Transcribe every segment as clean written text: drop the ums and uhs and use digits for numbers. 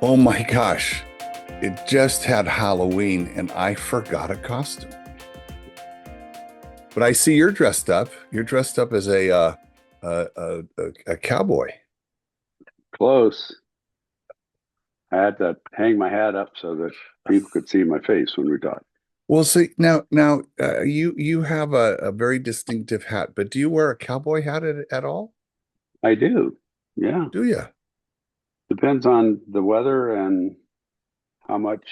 Oh my gosh. It just had Halloween and I forgot a costume. But I see you're dressed up. You're dressed up as a cowboy. Close. I had to hang my hat up so that people could see my face when we talked. Well, see now you have a very distinctive hat, but do you wear a cowboy hat at all? I do. Yeah. Do you? Depends on the weather and how much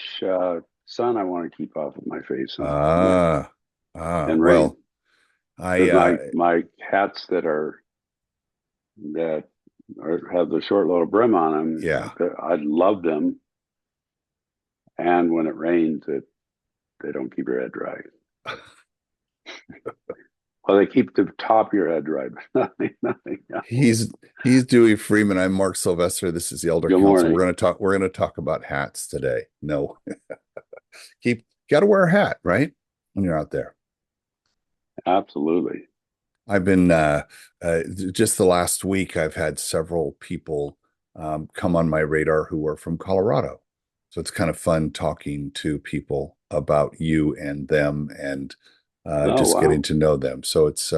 sun I want to keep off of my face Ah, and rain. well, I Because my hats that have the short little brim on yeah. them, I love them. And when it rains, they don't keep your head dry. Well, they keep the top of your head dry, but nothing else. He's he's Duey Freeman. I'm Mark Sylvester. This is the Elder Good Council. morning. We're gonna talk about hats today. No. Keep got to wear a hat, right? When you're out there. Absolutely. I've been just the last week, I've had several people come on my radar who are from Colorado. So it's kind of fun talking to people about you and them and Oh, just getting wow. to know them. So it's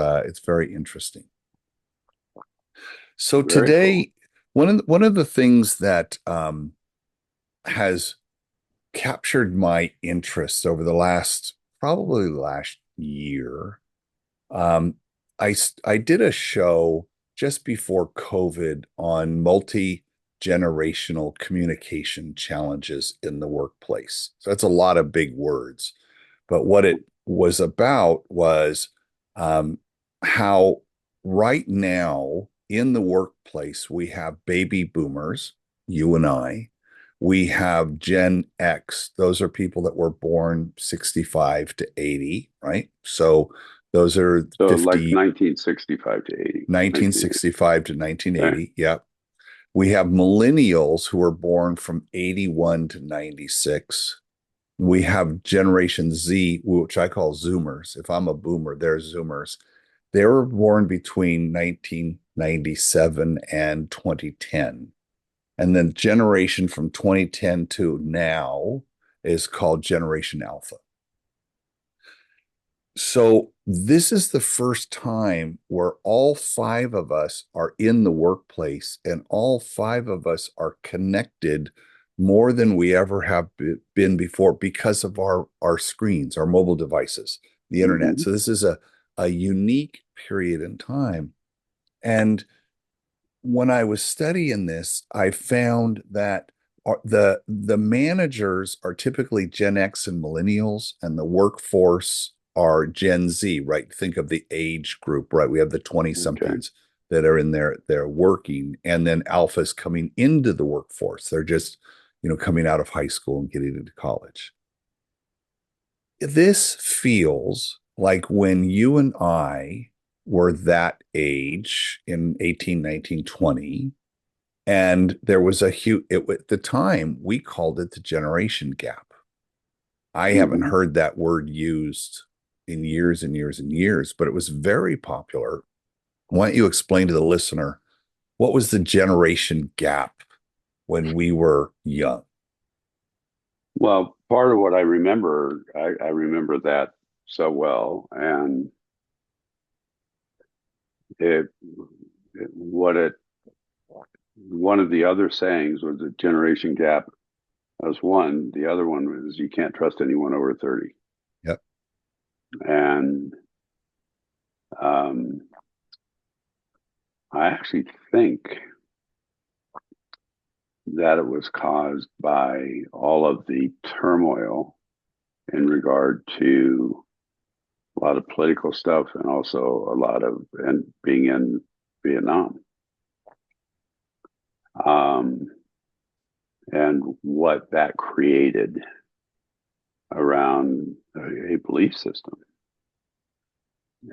very interesting. So Very cool. today, one of the things that has captured my interest over the last probably last year. Um, I did a show just before COVID on multi-generational communication challenges in the workplace. So that's a lot of big words, but what it was about was how right now in the workplace we have baby boomers, you and I. We have Gen X. Those are people that were born 65 to 80, right? So those are So like 50, 1965 to 80, 1980. 1965 to Okay. 1980. Yep. We have millennials who were born from 81 to 96. We have Generation Z, which I call Zoomers. If I'm a boomer, they're Zoomers. They were born between 1997 and 2010. And then generation from 2010 to now is called Generation Alpha. So this is the first time where all five of us are in the workplace and all five of us are connected more than we ever have been before because of our screens, our mobile devices, the internet. Hmm. So this is a unique period in time. And when I was studying this, I found that the managers are typically Gen X and millennials, and the workforce are Gen Z, right? Think of the age group, right? We have the 20 Okay. somethings that are in there, they're working, and then alphas coming into the workforce. They're just, coming out of high school and getting into college. This feels like when you and I were that age in 18, 19, 20, and there was a huge, at the time, we called it the generation gap. I haven't Hmm. heard that word used in years and years and years, but it was very popular. Why don't you explain to the listener what was the generation gap when we were young? Well, part of what I remember, I remember that so well. And it, it, one of the other sayings was the generation gap as one. The other one was you can't trust anyone over 30. Yep. And um, I actually think that it was caused by all of the turmoil in regard to a lot of political stuff and also a lot of and being in Vietnam, um, and what that created around a belief system.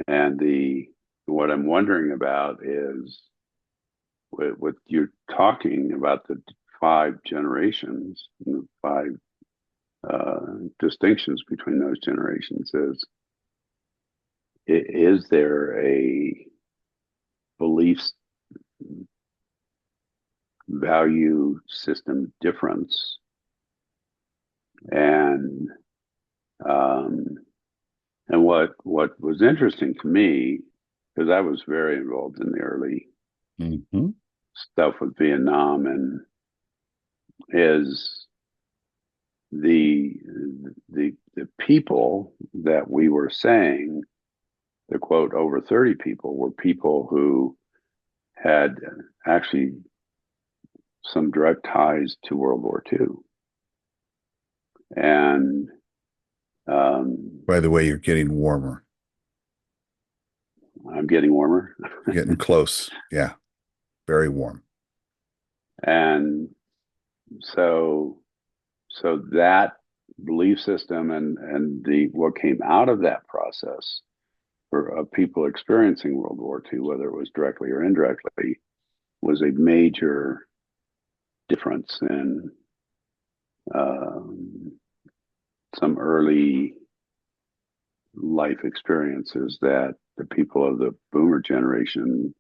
And the what I'm wondering about is what you're talking about the five generations, the five distinctions between those generations is there a belief value system difference. And um, what was interesting to me, because I was very involved in the early Hmm. stuff with Vietnam, and is the the people that we were saying, the quote over 30 people, were people who had actually some direct ties to World War II. And By the way, you're getting warmer. I'm getting warmer. You're getting close. Yeah, very warm. And so that belief system and the what came out of that process for people experiencing World War II, whether it was directly or indirectly, was a major difference in um, some early life experiences that the people of the boomer generation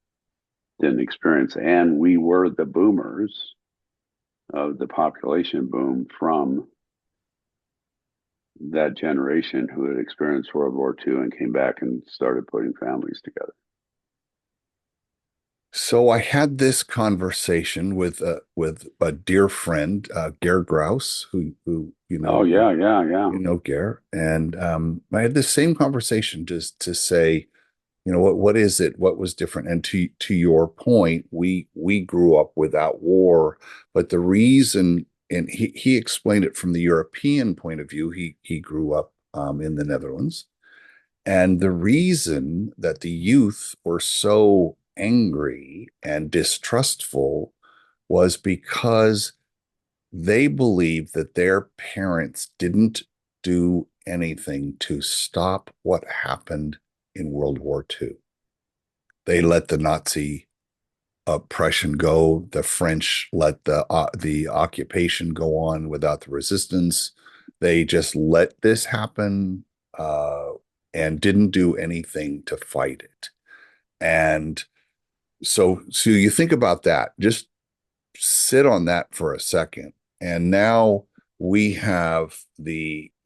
didn't experience. And we were the boomers of the population boom from that generation who had experienced World War II and came back and started putting families together. So I had this conversation with a dear friend, Gare Grouse, who Oh yeah, yeah, yeah. you know Gare, and I had this same conversation just to say, what is it? What was different? And to your point, we grew up without war, but the reason, and he explained it from the European point of view. He grew up in the Netherlands, and the reason that the youth were so angry and distrustful was because they believed that their parents didn't do anything to stop what happened in World War II. They let the Nazi oppression go. The French let the occupation go on without the resistance. They just let this happen and didn't do anything to fight it. And so you think about that. Just sit on that for a second. And now we have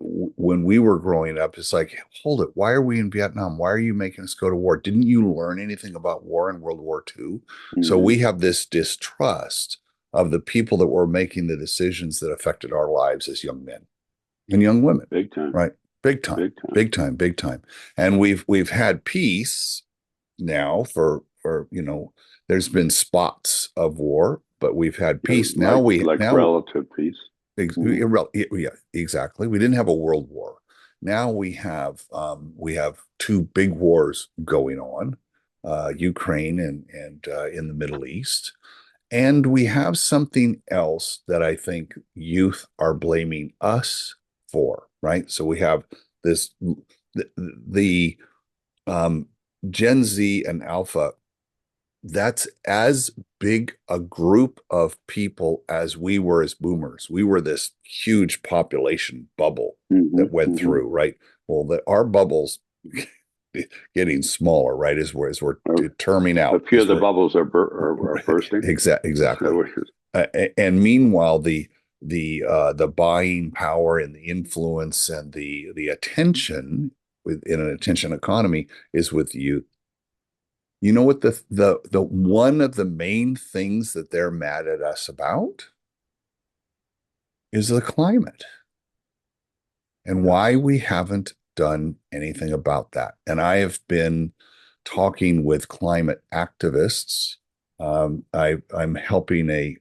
when we were growing up, it's like, hold it, why are we in Vietnam? Why are you making us go to war? Didn't you learn anything about war in World War II? So Mm-hmm. we have this distrust of the people that were making the decisions that affected our lives as young men and young women, Big time, right? Big time, big time. big time, big time. And we've had peace now for there's been spots of war, but we've had Yeah, peace. Now we like now relative peace. Mm-hmm. yeah, exactly. We didn't have a world war. Now we have two big wars going on, Ukraine and in the Middle East. And we have something else that I think youth are blaming us for, right? So we have this the um, Gen Z and Alpha, that's as big a group of people as we were as boomers. We were this huge population bubble Mm-hmm. that went Mm-hmm. through, right? Well, our bubble's getting smaller, right? As we're terming A out, few of the bubbles are bursting. exactly. So And meanwhile, the buying power and the influence and the attention in an attention economy is with youth. You know what the one of the main things that they're mad at us about is the climate and yeah. why we haven't done anything about that. And I have been talking with climate activists. I'm helping a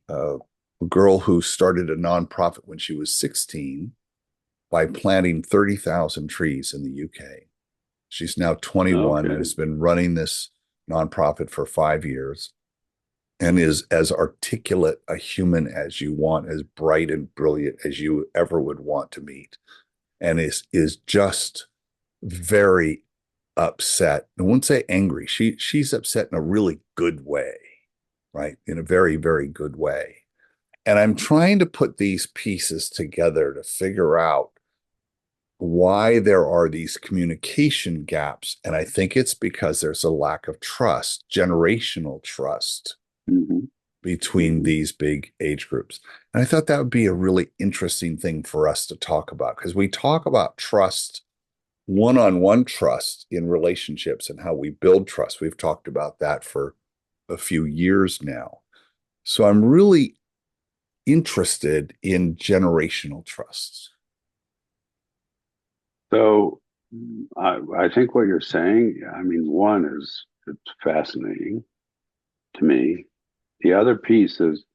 girl who started a nonprofit when she was 16 by planting 30,000 trees in the UK. She's now 21 and Okay. has been running this nonprofit for 5 years and is as articulate a human as you want, as bright and brilliant as you ever would want to meet, and is just very upset. I wouldn't say angry. She's upset in a really good way, right? In a very, very good way. And I'm trying to put these pieces together to figure out why there are these communication gaps. And I think it's because there's a lack of trust, generational trust. Mm-hmm. between Hmm. these big age groups. And I thought that would be a really interesting thing for us to talk about because we talk about trust, one-on-one trust in relationships and how we build trust. We've talked about that for a few years now. So I'm really interested in generational trusts. So I think what you're saying, I mean, one is it's fascinating to me. The other piece is,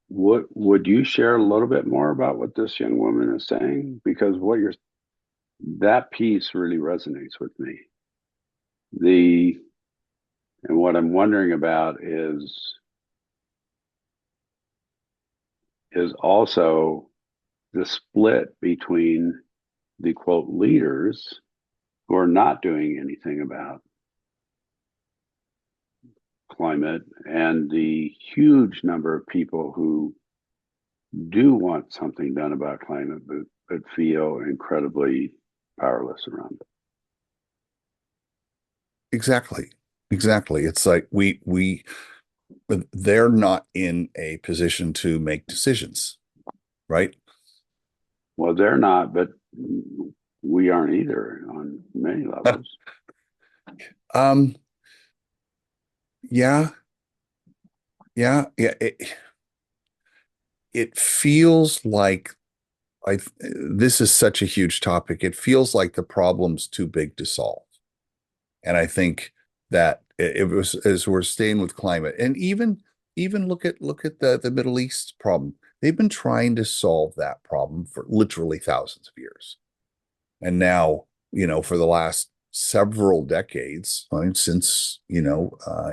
what would you share a little bit more about what this young woman is saying? Because what you're that piece really resonates with me. The and what I'm wondering about is also the split between the quote leaders who are not doing anything about climate and the huge number of people who do want something done about climate but feel incredibly powerless around it. Exactly. Exactly. It's like they're not in a position to make decisions, right? Well, they're not, but we aren't either on many levels. Um, yeah, yeah. It feels like this is such a huge topic. It feels like the problem's too big to solve. And I think that it was as we're staying with climate and even look at the Middle East problem. They've been trying to solve that problem for literally thousands of years. And now, for the last several decades, I mean, since,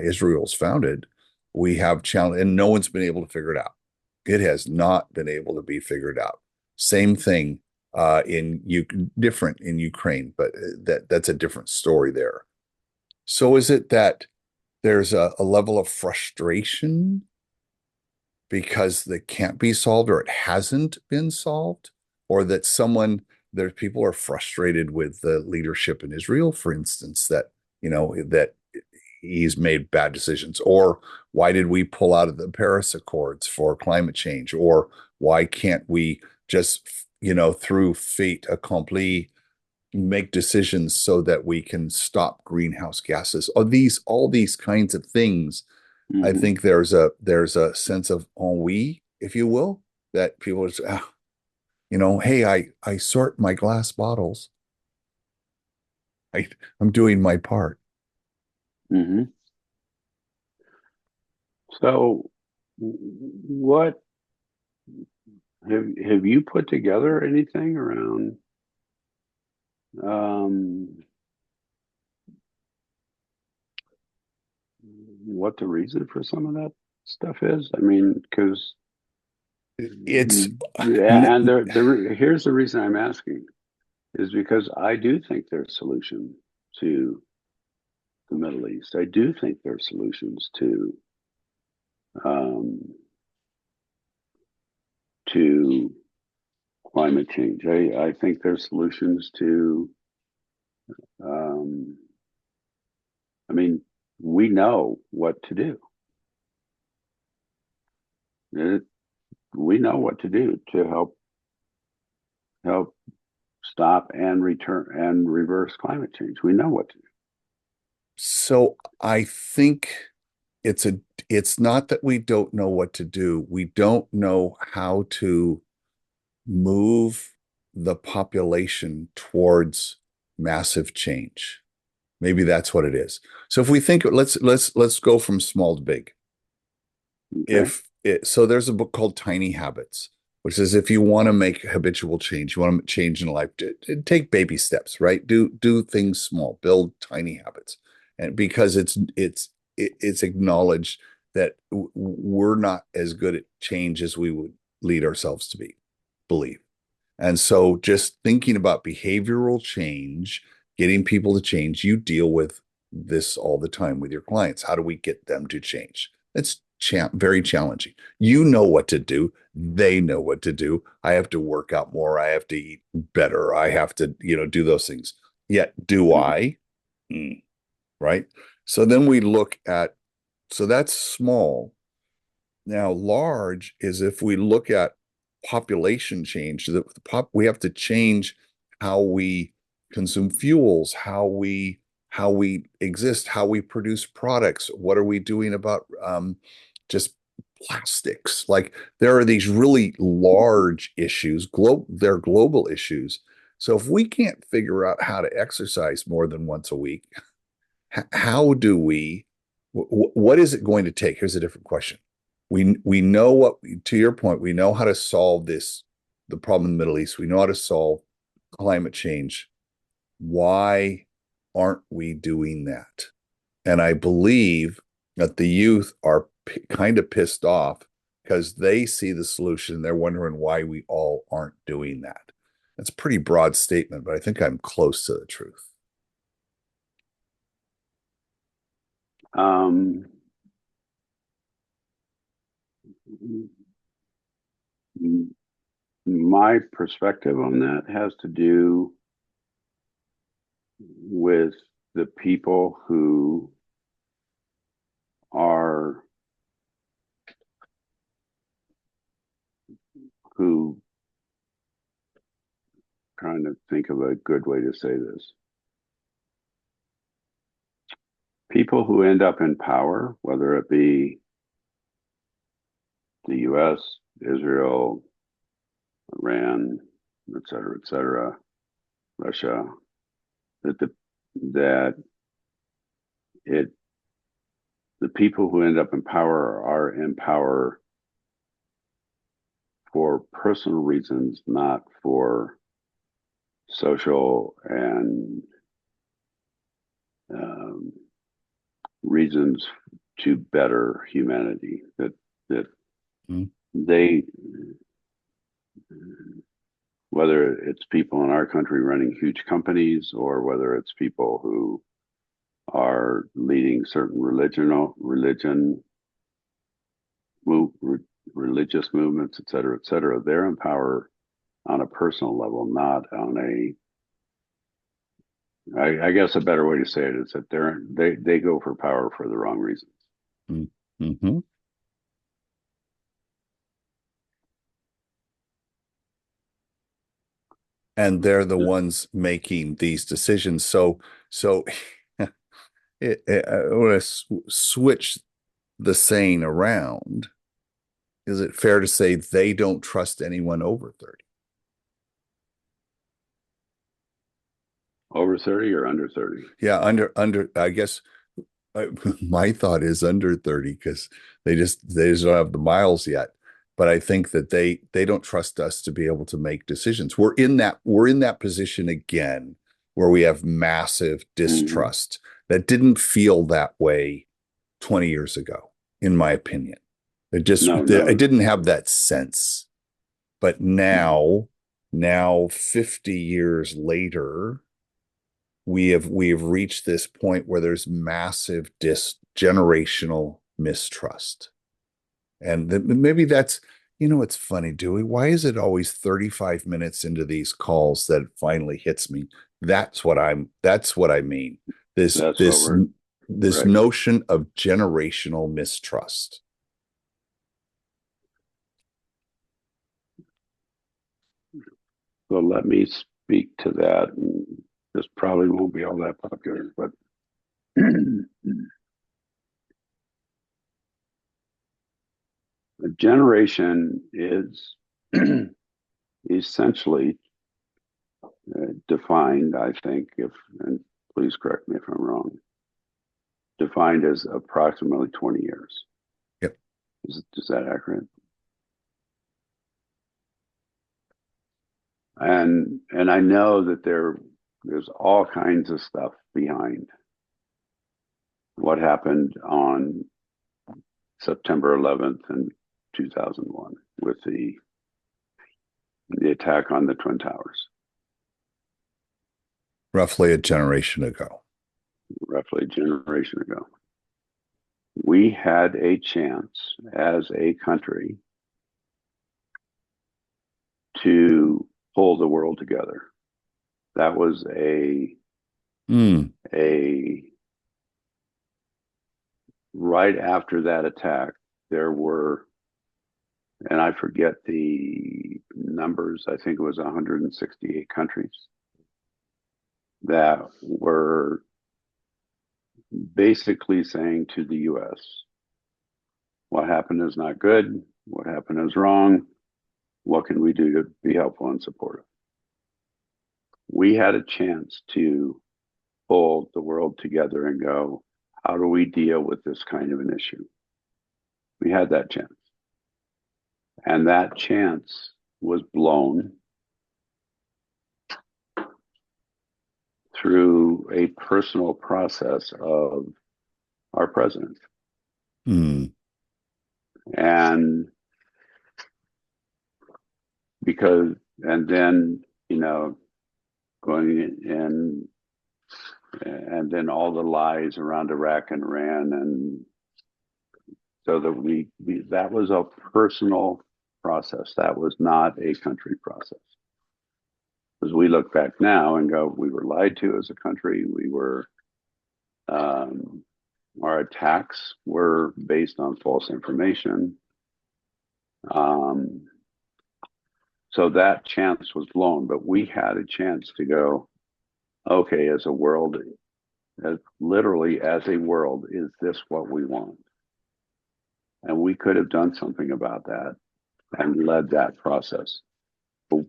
Israel's founded, we have challenge and no one's been able to figure it out. It has not been able to be figured out. Same thing in you different in Ukraine, but that's a different story there. So is it that there's a level of frustration because they can't be solved or it hasn't been solved, or that there's people are frustrated with the leadership in Israel, for instance, that he's made bad decisions, or why did we pull out of the Paris Accords for climate change, or why can't we just, through fait accompli, make decisions so that we can stop greenhouse gases, or all these kinds of things. I Mm-hmm. think there's a sense of ennui, if you will, that people just, hey, I sort my glass bottles. I, I'm doing my part. Mm-hmm. So, what have you put together anything around um, what the reason for some of that stuff is? I mean, because It's and here's the reason I'm asking is because I do think there's a solution to the Middle East. I do think there are solutions um, to climate change. I think there's solutions to. Um, I mean, we know what to do. It, we know what to do to help stop and return and reverse climate change. We know what to do. so I think it's a it's not that we don't know what to do. We don't know how to move the population towards massive change. Maybe that's what it is. So if we think let's go from small to big. Okay. If it so there's a book called Tiny Habits, which says if you want to make habitual change, you want to change in life, take baby steps, right? Do things small, build tiny habits. And because it's acknowledged that we're not as good at change as we would lead ourselves to believe. And so just thinking about behavioral change, getting people to change, you deal with this all the time with your clients. How do we get them to change? It's very challenging. You know what to do. They know what to do. I have to work out more. I have to eat better. I have to, do those things. Yet, do Mm-hmm. I? Mm, right. So then we look at, so that's small. Now, large is if we look at population change, we have to change how we consume fuels, how we exist, how we produce products. What are we doing about just plastics? Like there are these really large issues, they're global issues. So if we can't figure out how to exercise more than once a week, how do we, what is it going to take? Here's a different question. We know what, to your point, we know how to solve the problem in the Middle East. We know how to solve climate change. Why aren't we doing that? And I believe that the youth are kind of pissed off because they see the solution. They're wondering why we all aren't doing that. That's a pretty broad statement, but I think I'm close to the truth. Um, my perspective on that has to do with the people are who trying to think of a good way to say this. People who end up in power, whether it be the US, Israel, Iran, et cetera, Russia, that that it the people who end up in power are in power for personal reasons, not for social and um, reasons to better humanity. That Mm. they, whether it's people in our country running huge companies or whether it's people who are leading certain move, religious movements, et cetera, they're in power on a personal level, not on a. I guess a better way to say it is that they go for power for the wrong reasons. Mm-hmm. And they're the ones making these decisions. So I want to switch the saying around. Is it fair to say they don't trust anyone over 30? Over 30 or under 30? Yeah, I guess my thought is under 30 because they just don't have the miles yet. But I think that they don't trust us to be able to make decisions. We're in that position again where we have massive Mm-hmm. distrust that didn't feel that way 20 years ago, in my opinion. No, I no. didn't have that sense. But now 50 years later, we have reached this point where there's massive generational mistrust. And maybe it's funny, Dewey. Why is it always 35 minutes into these calls that it finally hits me? That's what I mean. This That's what this we're this right. notion of generational mistrust. So let me speak to that. And this probably won't be all that popular, but a generation is essentially defined, I think, if, and please correct me if I'm wrong, defined as approximately 20 years. Yep. Is that accurate? And I know that there's all kinds of stuff behind what happened on September 11th in 2001 with the attack on the Twin Towers, Roughly a generation ago. roughly a generation ago. We had a chance as a country to pull the world together. That was Mm, a right after that attack, there were and I forget the numbers. I think it was 168 countries that were basically saying to the US, what happened is not good, what happened is wrong, what can we do to be helpful and supportive? We had a chance to pull the world together and go, how do we deal with this kind of an issue? We had that chance. And that chance was blown through a personal process of our president. Mm. And because, and then, going in, and then all the lies around Iraq and Iran. And so that that was a personal process. That was not a country process. As we look back now and go, we were lied to as a country. Our attacks were based on false information. So that chance was blown, but we had a chance to go, okay, as a world, literally as a world, is this what we want? And we could have done something about that and led that process. But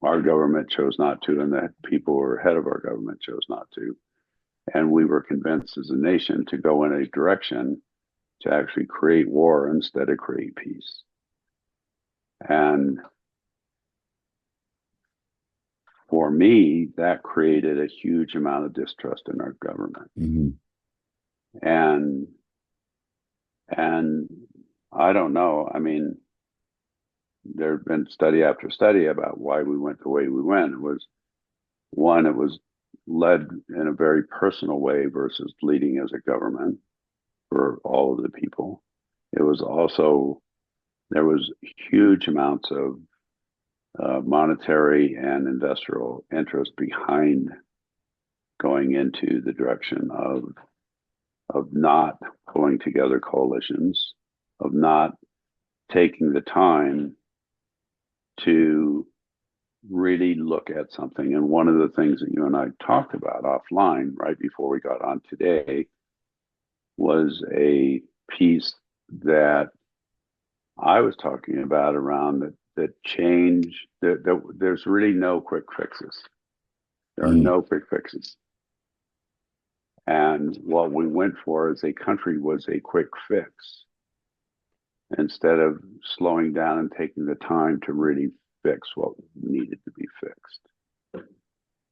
our government chose not to, and the people who were ahead of our government chose not to. And we were convinced as a nation to go in a direction to actually create war instead of create peace. And for me, that created a huge amount of distrust in our government. Mm-hmm. And I don't know. I mean, there have been study after study about why we went the way we went. It was led in a very personal way versus leading as a government for all of the people. It was also, there was huge amounts of monetary and industrial interest behind going into the direction of not pulling together coalitions, of not taking the time to really look at something. And one of the things that you and I talked about offline right before we got on today was a piece that I was talking about around that change, there's really no quick fixes. There are Mm. no quick fixes. And what we went for as a country was a quick fix instead of slowing down and taking the time to really fix what needed to be fixed.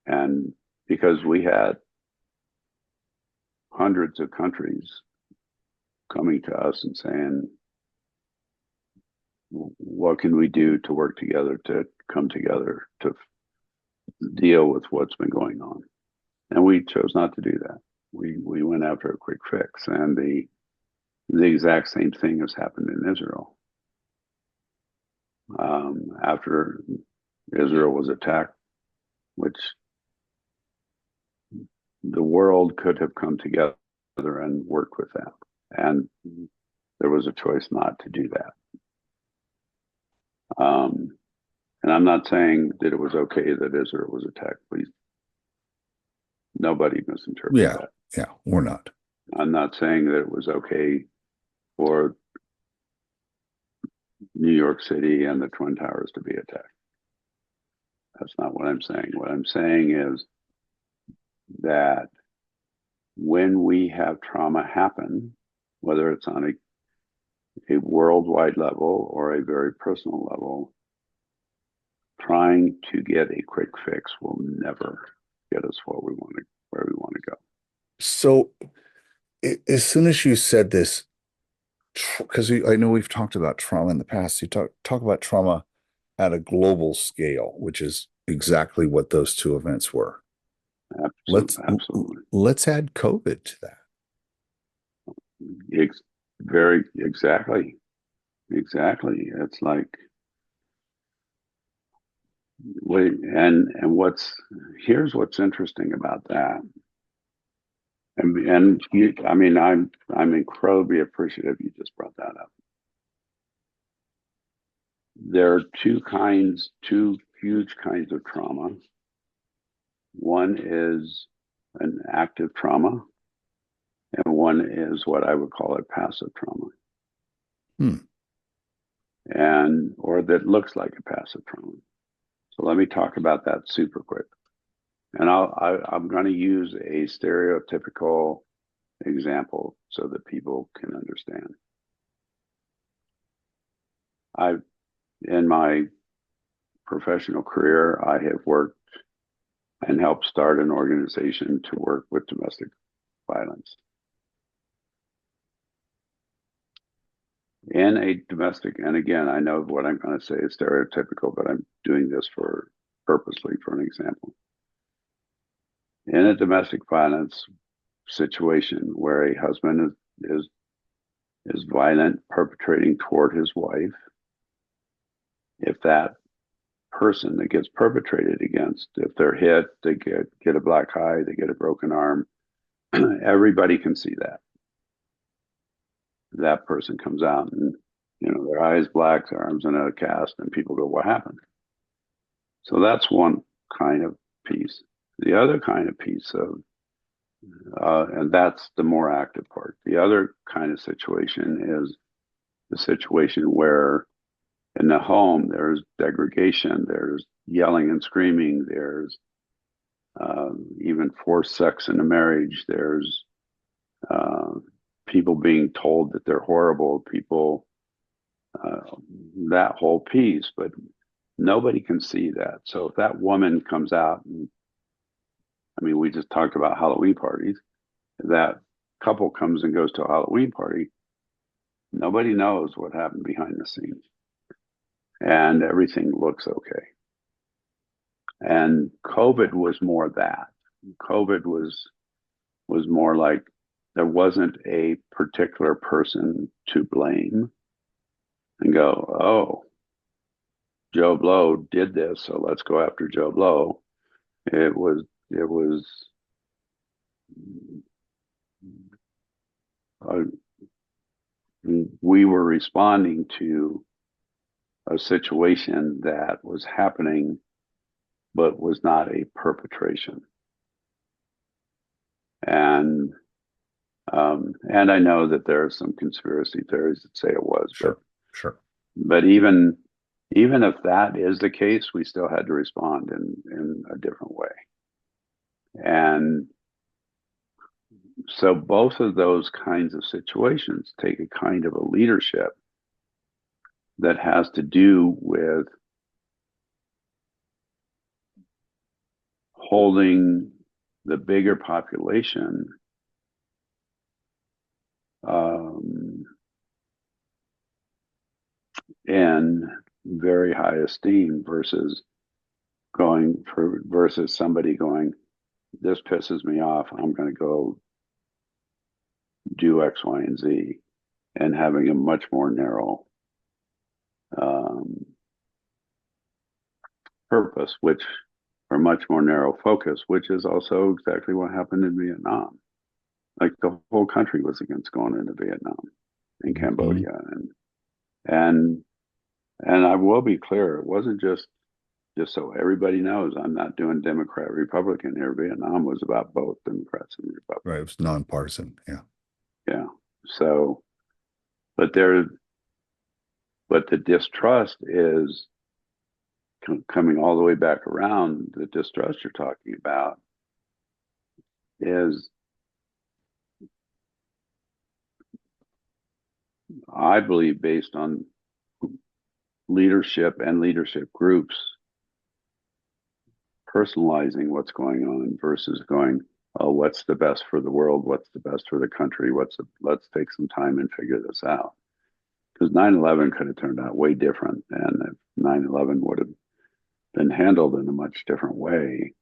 And because we had hundreds of countries coming to us and saying, what can we do to work together, to come together, to deal with what's been going on? And we chose not to do that. We went after a quick fix, and the exact same thing has happened in Israel. After Israel was attacked, which the world could have come together and worked with that, and there was a choice not to do that. And I'm not saying that it was okay that Israel was attacked. Please, nobody misinterpret Yeah, that. yeah, we're not. I'm not saying that it was okay for New York City and the Twin Towers to be attacked. That's not what I'm saying. What I'm saying is that when we have trauma happen, whether it's on a worldwide level or a very personal level, trying to get a quick fix will never get us where we want to go. So as soon as you said this, because I know we've talked about trauma in the past, you talk about trauma at a global scale, which is exactly what those two events were. Absolutely. Let's add COVID to that. Very exactly. It's like, wait, and here's what's interesting about that. And I mean, I'm incredibly appreciative you just brought that up. There are two huge kinds of trauma. One is an active trauma, and one is what I would call a passive trauma, Hmm. and or that looks like a passive trauma. So let me talk about that super quick. And I'm going to use a stereotypical example so that people can understand. I've in my professional career, I have worked and helped start an organization to work with domestic violence. In a domestic, and again, I know what I'm going to say is stereotypical, but I'm doing this for purposely for an example. In a domestic violence situation where a husband is violent, perpetrating toward his wife, if that person that gets perpetrated against, if they're hit, they get a black eye, they get a broken arm, everybody can see that. That person comes out and their eyes black, their arms in a cast, and people go, "What happened?" So that's one kind of piece. The other kind of piece of and that's the more active part. The other kind of situation is the situation where in the home there's degradation, there's yelling and screaming, there's even forced sex in a marriage, there's uh, people being told that they're horrible, people, uh, that whole piece, but nobody can see that. So if that woman comes out, and I mean, we just talked about Halloween parties, that couple comes and goes to a Halloween party, nobody knows what happened behind the scenes, and everything looks okay. And COVID was more that. COVID was more like there wasn't a particular person to blame and go, oh, Joe Blow did this, so let's go after Joe Blow. It was uh, we were responding to a situation that was happening, but was not a perpetration. And and I know that there are some conspiracy theories that say it was, but Sure. Sure. but even if that is the case, we still had to respond in a different way. And so both of those kinds of situations take a kind of a leadership that has to do with holding the bigger population um, in very high esteem versus somebody going, this pisses me off, I'm going to go do X, Y, and Z, and having a much more narrow um, purpose, which or much more narrow focus, which is also exactly what happened in Vietnam. Like the whole country was against going into Vietnam and Mhm. Cambodia, and and I will be clear, it wasn't just so everybody knows, I'm not doing Democrat Republican here. Vietnam was about both Democrats and Right. It Republicans. was nonpartisan. Yeah. Yeah. So, but there, but the distrust is coming all the way back around. The distrust you're talking about is, I believe, based on leadership and leadership groups personalizing what's going on versus going, oh, what's the best for the world? What's the best for the country? Let's take some time and figure this out. Because 9/11 could have turned out way different. And if 9/11 would have been handled in a much different way,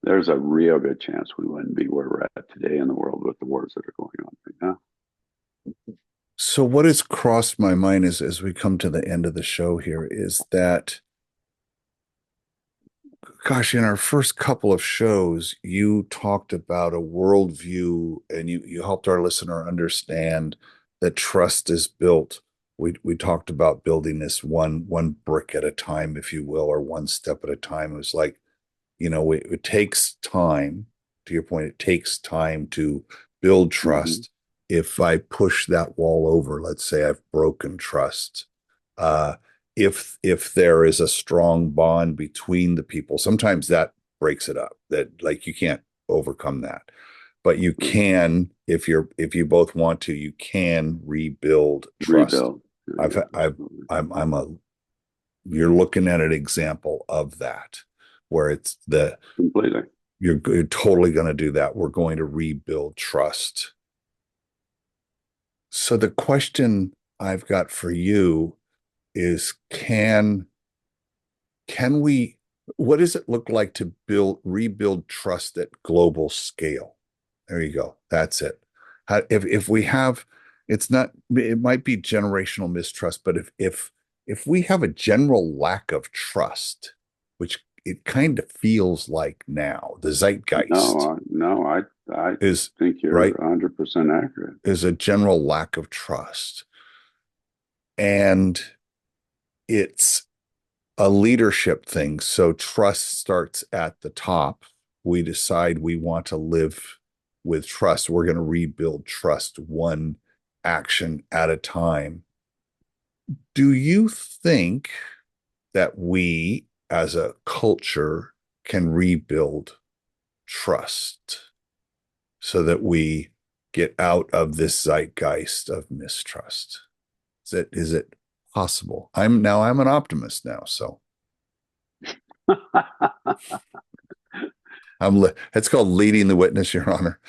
there's a real good chance we wouldn't be where we're at today in the world with the wars that are going on right now. So what has crossed my mind is as we come to the end of the show here is that, gosh, in our first couple of shows, you talked about a worldview and you helped our listener understand that trust is built we talked about building this one brick at a time, if you will, or one step at a time. It was like, it takes time. To your point, it takes time to build Hmm. trust. If I push that wall over, let's say I've broken trust, uh, if there is a strong bond between the people, sometimes that breaks it up. That like you can't overcome that, but you Right. can if you both want to, you can rebuild trust. Rebuild. I've Yeah, I've absolutely. I'm a you're looking at an example of that where it's the Completely. you're totally going to do that. We're going to rebuild trust. So the question I've got for you is can we what does it look like to rebuild trust at global scale? There you go. That's it. If we have it's not it might be generational mistrust, but if we have a general lack of trust, which it kind of feels like now, the zeitgeist No, I is think you're right 100% accurate. is a general lack of trust. And it's a leadership thing. So trust starts at the top. We decide we want to live with trust. We're going to rebuild trust one action at a time. Do you think that we as a culture can rebuild trust so that we get out of this zeitgeist of mistrust? Is it possible? I'm an optimist now, so it's called leading the witness, Your Honor.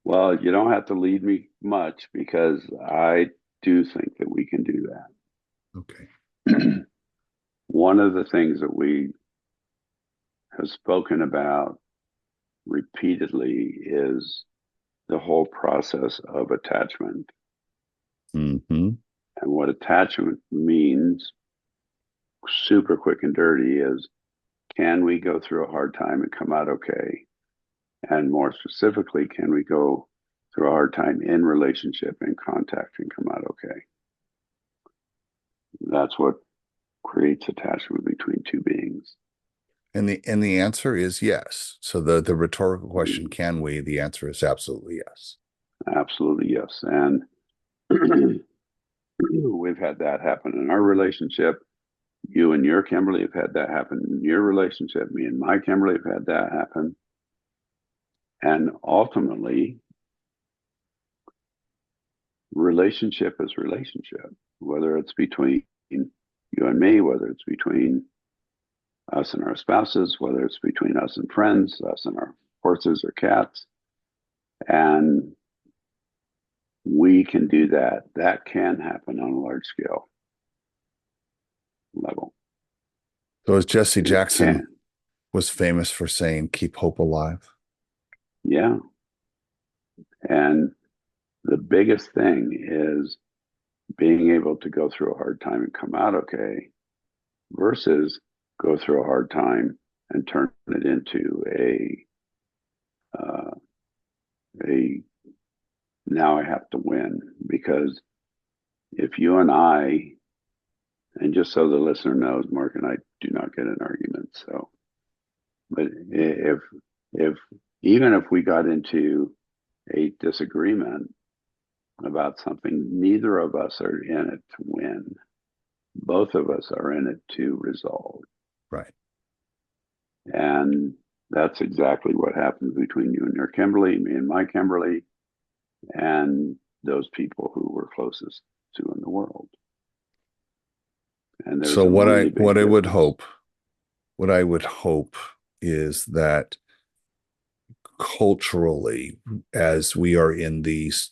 Well, you don't have to lead me much because I do think that we can do Okay. that. One of the things that we have spoken about repeatedly is the whole process of attachment. Hmm. And what attachment means, super quick and dirty, is can we go through a hard time and come out okay? And more specifically, can we go through a hard time in relationship and contact and come out okay? That's what creates attachment between two beings. And the answer is yes. So the rhetorical question, Mm, can we? The answer is absolutely yes. absolutely, yes. And we've had that happen in our relationship. You and your Kimberly have had that happen in your relationship. Me and my Kimberly have had that happen. And ultimately, relationship is relationship, whether it's between you and me, whether it's between us and our spouses, whether it's between us and friends, us and our horses or cats. And we can do that. That can happen on a large scale level. So as Jesse It Jackson can. was famous for saying, keep hope alive. Yeah. And the biggest thing is being able to go through a hard time and come out okay versus go through a hard time and turn it into uh, a now I have to win. Because if you and I, and just so the listener knows, Mark and I do not get in arguments. So, but if even if we got into a disagreement about something, neither of us are in it to win. Both of us are in it to resolve. Right. And that's exactly what happens between you and your Kimberly, me and my Kimberly, and those people who we're closest to in the world. And there's So a really big difference. what I would hope is that culturally, as we are in these,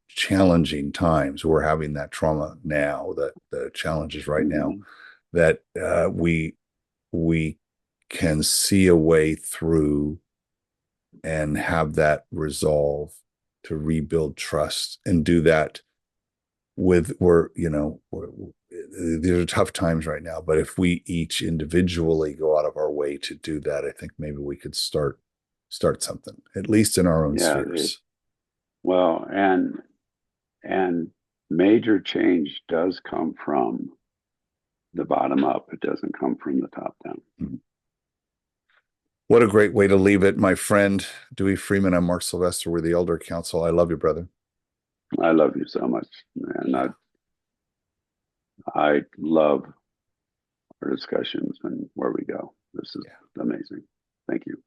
challenging times, we're having that trauma now, that the challenges right now, Mm-hmm. that we can see a way through and have that resolve to rebuild trust and do that with these are tough times right now, but if we each individually go out of our way to do that, I think maybe we could start something, at least in our own Yeah, it, spheres. Well, and major change does come from the bottom up. It doesn't come from the top down. What a great way to leave it, my friend Dewey Freeman. I'm Mark Sylvester with the Elder Council. I love you, brother. I love you so much, and Yeah. I love our discussions and where we go. This is Yeah. amazing. Thank you.